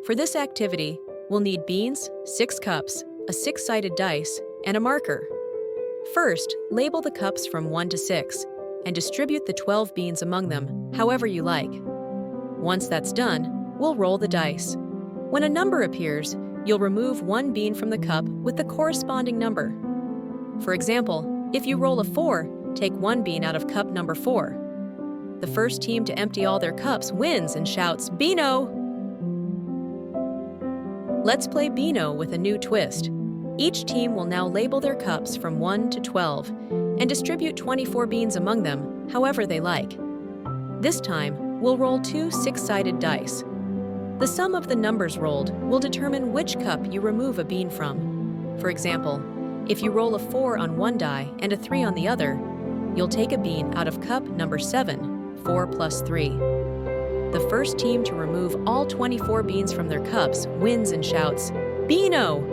For this activity, we'll need beans, 6 cups, a 6-sided dice, and a marker. First, label the cups from 1 to 6 and distribute the 12 beans among them however you like. Once that's done, we'll roll the dice. When a number appears, you'll remove 1 bean from the cup with the corresponding number. For example, if you roll a 4, take 1 bean out of cup number 4. The first team to empty all their cups wins and shouts, "Beano!" Let's play Beano with a new twist. Each team will now label their cups from 1 to 12 and distribute 24 beans among them however they like. This time, we'll roll 2 6-sided dice. The sum of the numbers rolled will determine which cup you remove a bean from. For example, if you roll a 4 on one die and a 3 on the other, you'll take a bean out of cup number 7, 4 plus 3. The first team to remove all 24 beans from their cups wins and shouts, "Beano!"